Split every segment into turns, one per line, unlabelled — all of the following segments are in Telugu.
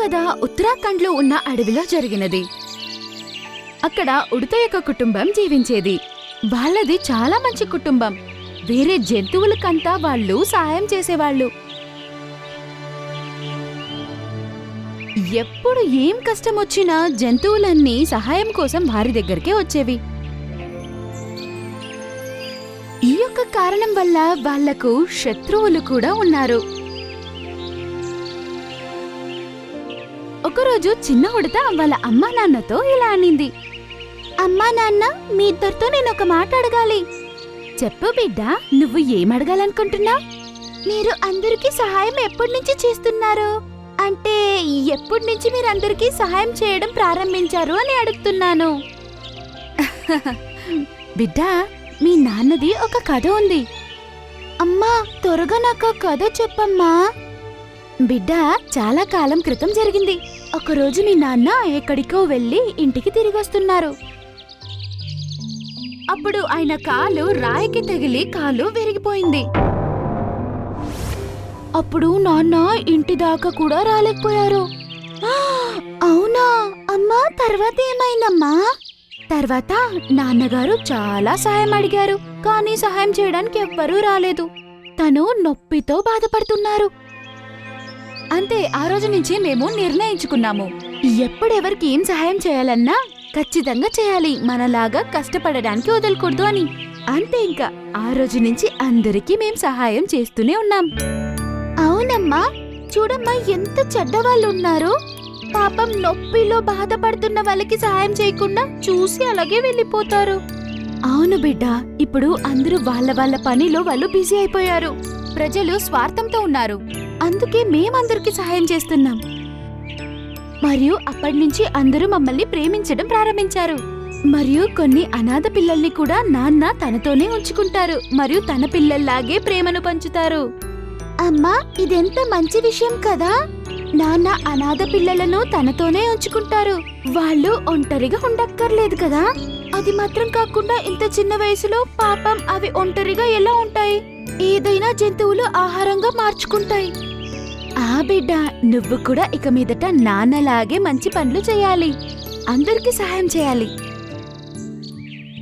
కథ ఉత్తరాఖండ్లో ఉన్న అడవిలో జరిగినది. అక్కడ ఉడత యొక్క కుటుంబం జీవించేది. వాళ్ళది చాలా మంచి కుటుంబం. వేరే జంతువులకంతా వాళ్ళు సహాయం చేసేవాళ్ళు. ఎప్పుడు ఏం కష్టం వచ్చినా జంతువులన్నీ సహాయం కోసం వారి దగ్గరికే వచ్చేవి. ఈ యొక్క కారణం వల్ల వాళ్లకు శత్రువులు కూడా ఉన్నారు. ఒకరోజు చిన్న ఉడత వాళ్ళ అమ్మా నాన్నతో ఇలా అనింది. అమ్మా నాన్న, మీ ఇద్దరితో నేను ఒక మాట అడగాలి. చెప్పు బిడ్డ, నువ్వు ఏమడగాలనుకుంటున్నావు? మీరు అందరికీ సహాయం ఎప్పటి నుంచి చేస్తున్నారు? అంటే ఎప్పటి నుంచి మీరు అందరికీ సహాయం చేయడం ప్రారంభించారు అని అడుగుతున్నాను. బిడ్డ, మీ నాన్నది ఒక కథ ఉంది. అమ్మా, త్వరగా నాకు కథ చెప్పమ్మా. బిడ్డ, చాలా కాలం క్రితం జరిగింది. ఒకరోజు మీ నాన్న ఎక్కడికో వెళ్లి ఇంటికి తిరిగొస్తున్నారు. అప్పుడు ఆయన కాలు రాయికి తగిలి కాలు విరిగిపోయింది. అప్పుడు నాన్న ఇంటి దాకా కూడా రాలేకపోయారు. అవునా అమ్మా, తర్వాత ఏమైందమ్మా? తర్వాత నాన్నగారు చాలా సహాయం అడిగారు, కానీ సహాయం చేయడానికి ఎవ్వరూ రాలేదు. తను నొప్పితో బాధపడుతున్నారు. అంతే, ఆ రోజు నుంచి మేము నిర్ణయించుకున్నాము, ఎప్పుడెవరికి ఏం సహాయం చేయాలన్నా ఖచ్చితంగా చేయాలి, మనలాగా కష్టపడడానికి వదలకూడదు అని. అంతే, ఇంకా ఆ రోజు నుంచి అందరికీ మేం సహాయం చేస్తూనే ఉన్నాం. అవునమ్మా, చూడమ్మా ఎంత చెడ్డవాళ్ళు ఉన్నారు. పాపం నొప్పిలో బాధపడుతున్న వాళ్ళకి సహాయం చేయకుండా చూసి అలాగే వెళ్ళిపోతారు. అవును బిడ్డ, ఇప్పుడు అందరూ వాళ్ళ పనిలో వాళ్ళు బిజీ అయిపోయారు. ప్రజలు స్వార్థంతో ఉన్నారు. అందుకే మేమందరికీ సహాయం చేస్తున్నాం. మరియు అప్పటినుంచి అందరూ మమ్మల్ని ప్రేమించడం ప్రారంభించారు. మరియు కొన్ని అనాథ పిల్లల్ని కూడా నాన్న తనతోనే ఉంచుకుంటారు మరియు తన పిల్లల్లాగే ప్రేమను పంచుతారు. అమ్మా, ఇదెంత మంచి విషయం కదా. నాన్న అనాథ పిల్లలను తనతోనే ఉంచుకుంటారు. వాళ్ళు ఒంటరిగా ఉండక్కర్లేదు కదా. అది మాత్రం కాకుండా ఇంత చిన్న వయసులో పాపం అవి ఒంటరిగా ఎలా ఉంటాయి? ఏదైనా జంతువులు ఆహారంగా మార్చుకుంటాయి. ఆ బిడ్డ, నువ్వు కూడా ఇక మీదట నాన్నలాగే మంచి పనులు చేయాలి, అందరికీ సహాయం చేయాలి.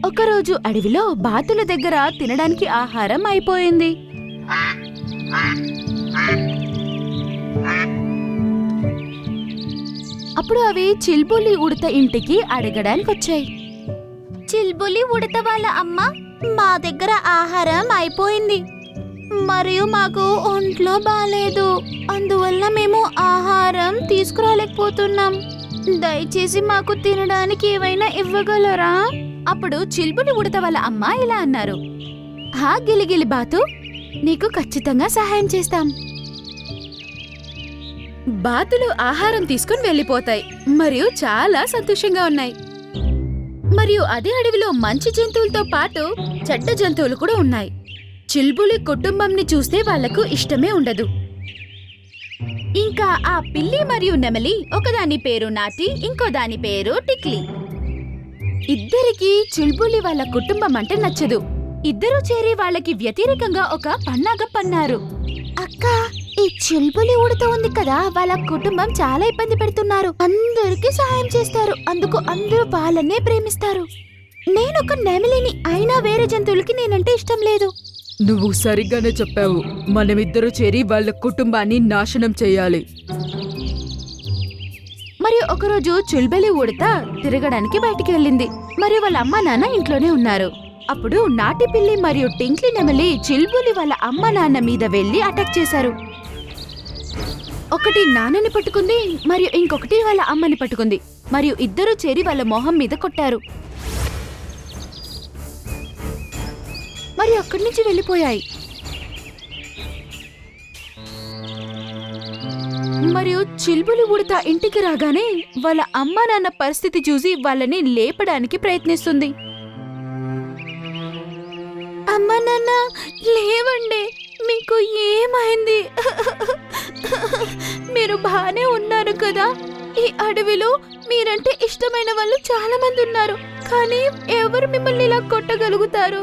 ఒకరోజు అడవిలో బాతుల దగ్గర తినడానికి ఆహారం అయిపోయింది. అప్పుడు అవి చిల్బులి ఉడత ఇంటికి అడగడానికి వచ్చాయి. చిల్బులి ఉడత వాళ్ళ అమ్మ, మా దగ్గర ఆహారం అయిపోయింది మరియు మాకు ఒంట్లో బాలేదు, అందువల్ల మేము ఆహారం తీసుకురాలేకపోతున్నాం. దయచేసి మాకు తినడానికి ఏవైనా ఇవ్వగలరా? అప్పుడు చిల్బులి ఉడత వాళ్ళ అమ్మ ఇలా అన్నారు. హా గిలిగిలి బాతు, నీకు ఖచ్చితంగా సహాయం చేస్తాం. బాతులు ఆహారం తీసుకుని వెళ్ళిపోతాయి మరియు చాలా సంతోషంగా ఉన్నాయి. మరియు అదే అడవిలో మంచి జంతువులతో పాటు చెడ్డ జంతువులు కూడా ఉన్నాయి. చిల్బులి కుటుంబంని చూస్తే వాళ్లకు ఇష్టమే ఉండదు. ఇంకా ఆ పిల్లి మరియు నెమలి, ఒకదాని పేరు నాటి, ఇంకో దాని పేరు టిక్లీ. ఇద్దరికి చిల్బులి వాళ్ళ కుటుంబం అంటే నచ్చదు. ఇద్దరూ చేరి వాళ్ళకి వ్యతిరేకంగా ఒక పన్నాగం పన్నారు. అక్క, ఈ చిల్బులి ఉడత ఉంది కదా, వాళ్ళ కుటుంబం చాలా ఇబ్బంది పెడుతున్నారు. అందరికీ సహాయం చేస్తారు, అందుకు అందరూ వాళ్ళనే ప్రేమిస్తారు. నేనొక నెమలిని, అయినా వేరే జంతువులకి నేనంటే ఇష్టం లేదు.
నువ్వు సరిగ్గానే చెప్పావు. మనమిద్దరూ చేరి వాళ్ళ కుటుంబాన్ని నాశనం చేయాలి.
మరియు ఒకరోజు చిల్బులి ఉడత తిరగడానికి బయటికి వెళ్ళింది మరియు వాళ్ళ అమ్మా నాన్న ఇంట్లోనే ఉన్నారు. అప్పుడు నాటి పిల్లి మరియు టింక్లీ నెమలి చిల్బులి వాళ్ళ అమ్మ నాన్న మీద వెళ్లి అటాక్ చేశారు. ఒకటి నాన్నని పట్టుకుంది మరియు ఇంకొకటి వాళ్ళ అమ్మని పట్టుకుంది మరియు ఇద్దరూ చేరి వాళ్ళ మొహం మీద కొట్టారు మరియు అక్కడి నుంచి వెళ్ళిపోయాయి. మరియు చిల్బులి ఉడత ఇంటికి రాగానే వాళ్ళ అమ్మా నాన్న పరిస్థితి చూసి వాళ్ళని లేపడానికి ప్రయత్నిస్తుంది. అమ్మా నాన్న, లేవండి, మీకు ఏమైంది? మీరు బానే ఉన్నారు కదా? ఈ అడవిలో మీరంటే ఇష్టమైన వాళ్ళు చాలా మంది ఉన్నారు, కానీ ఎవరు మిమ్మల్ని ఇలా కొట్టగలుగుతారు?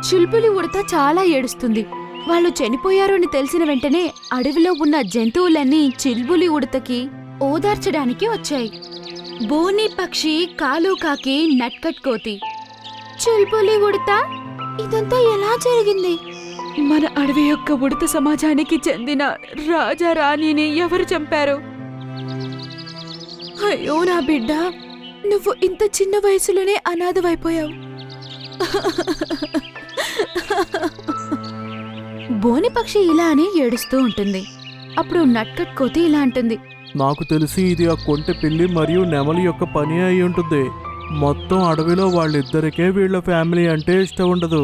చిల్బులి ఉడత చాలా ఏడుస్తుంది. వాళ్ళు చనిపోయారు అని తెలిసిన వెంటనే అడవిలో ఉన్న జంతువులన్నీ చిల్బులి ఉడతకి ఓదార్చడానికి వచ్చాయి. బోని పక్షి, కాలు కాకి, నట్కట్ కోతి. చిల్బులి ఉడత, ఇదంతా ఎలా జరిగింది?
మన అడవి యొక్క ఉడత సమాజానికి చెందిన రాజా రాణిని ఎవరు చంపారు? అయ్యో నా బిడ్డ, నువ్వు ఇంత చిన్న వయసులోనే అనాథవైపోయావు.
బోని పక్షి ఇలా అని ఏడుస్తూ ఉంటుంది. అప్పుడు నట్కట్ కోతి ఇలా అంటుంది.
నాకు తెలిసి ఇది ఆ కొంటె పిల్లి మరియు నెమలి యొక్క పని అయి ఉంటుంది. మొత్తం అడవిలో వాళ్ళిద్దరికే వీళ్ళ ఫ్యామిలీ అంటే ఇష్టం ఉండదు.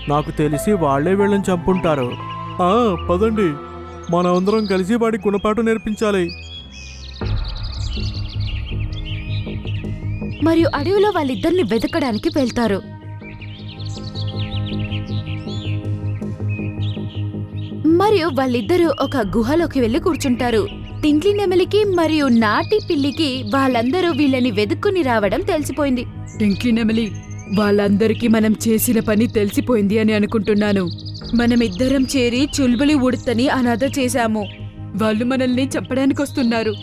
నాకు తెలిసి వాళ్లే వీళ్ళని చంపుంటారు. పదండి, మనమందరం కలిసి వాడి గుణపాఠం నేర్పించాలి.
మరియు అడవిలో వాళ్ళిద్దరిని వెతకడానికి వెళ్తారు. మరియు వాళ్ళిద్దరూ ఒక గుహలోకి వెళ్లి కూర్చుంటారు. టింక్లీ నెమలికి మరియు నాటి పిల్లికి వాళ్ళందరూ వీళ్ళని వెతుక్కుని రావడం తెలిసిపోయింది.
టింక్లీ నెమలి, వాళ్ళందరికీ మనం చేసిన పని తెలిసిపోయింది అని అనుకుంటున్నాను. మనమిద్దరం చేరి చుల్బులి ఉడతని అనాథ చేశాము. వాళ్ళు మనల్ని చంపడానికి వస్తున్నారు.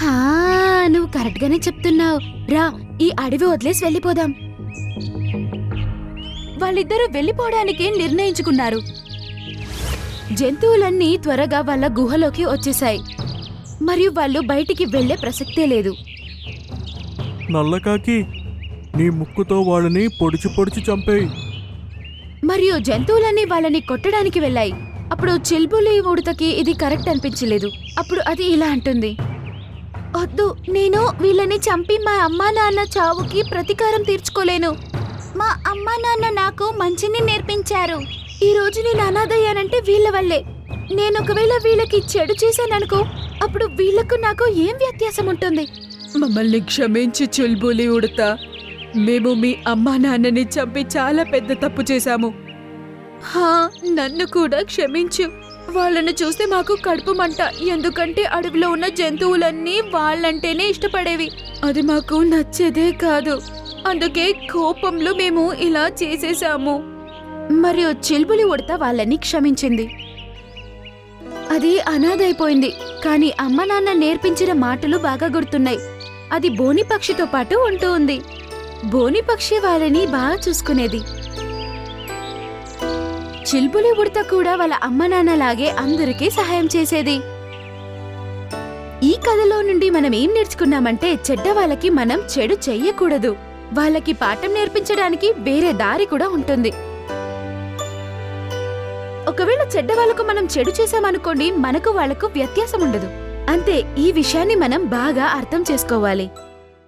హా, నువ్వు కరెక్ట్ గానే చెప్తున్నావు. రా, ఈ అడవి వదిలేసి వెళ్ళిపోదాం. వాళ్ళిద్దరూ వెళ్ళిపోవడానికి నిర్ణయించుకున్నారు. జంతువులన్నీ త్వరగా వాళ్ళ గుహలోకి వచ్చేశాయి మరియు వాళ్ళు బయటికి వెళ్లే ప్రసక్తే లేదు.
నల్లకాకి, నీ ముక్కుతో వాళ్ళని పొడిచి పొడిచి చంపేయి.
మరియు జంతువులన్నీ వాళ్ళని కొట్టడానికి వెళ్ళాయి. అప్పుడు చిల్బులి ఉడతకి ఇది కరెక్ట్ అనిపించలేదు. అప్పుడు అది ఇలా అంటుంది. వద్దు, నేను వీళ్ళని చంపి మా అమ్మా నాన్న చావుకి ప్రతీకారం తీర్చుకోలేను. మా అమ్మా నాన్న నాకు మంచిని నేర్పించారు. ఈ రోజు నేను అనాథయ్యానంటే వీళ్ళ వల్లే. నేను ఒకవేళ వీళ్ళకి చెడు చేశాననుకో, అప్పుడు వీళ్లకు నాకు ఏం వ్యత్యాసం ఉంటుంది?
మమ్మల్ని క్షమించి చుల్బులి ఉడత. మేము మీ అమ్మా నాన్నని చంపి చాలా పెద్ద తప్పు చేశాము.
హా, నన్ను కూడా క్షమించు. వాళ్ళని చూస్తే మాకు కడుపు మంట. ఎందుకంటే అడవిలో ఉన్న జంతువులన్నీ వాళ్ళంటేనే ఇష్టపడేవి. అది మాకు నచ్చేదే కాదు. అందుకే కోపంలో మేము ఇలా చేసేశాము. మరియు చిల్బులి ఉడత వాళ్ళని క్షమించింది. అది అనాథైపోయింది. కానీ అమ్మ నాన్న నేర్పించిన మాటలు బాగా గుర్తున్నాయి. అది బోని పక్షితో పాటు ఉంటూ ఉంది. బోని పక్షి వాళ్ళని బాగా చూసుకునేది. చిల్బులి ఉడత కూడా వాళ్ళ అమ్మ నాన్నలాగే అందరికీ సహాయం చేసేది. ఈ కథలో నుండి మనం ఏం నేర్చుకున్నామంటే, చెడ్డ వాళ్ళకి మనం చెడు చెయ్యకూడదు. వాళ్ళకి పాఠం నేర్పించడానికి వేరే దారి కూడా ఉంటుంది. ఒకవేళ చెడ్డ వాళ్ళకు మనం చెడు చేశామనుకోండి, మనకు వాళ్లకు వ్యత్యాసం ఉండదు. అంతే, ఈ విషయాన్ని మనం బాగా అర్థం చేసుకోవాలి.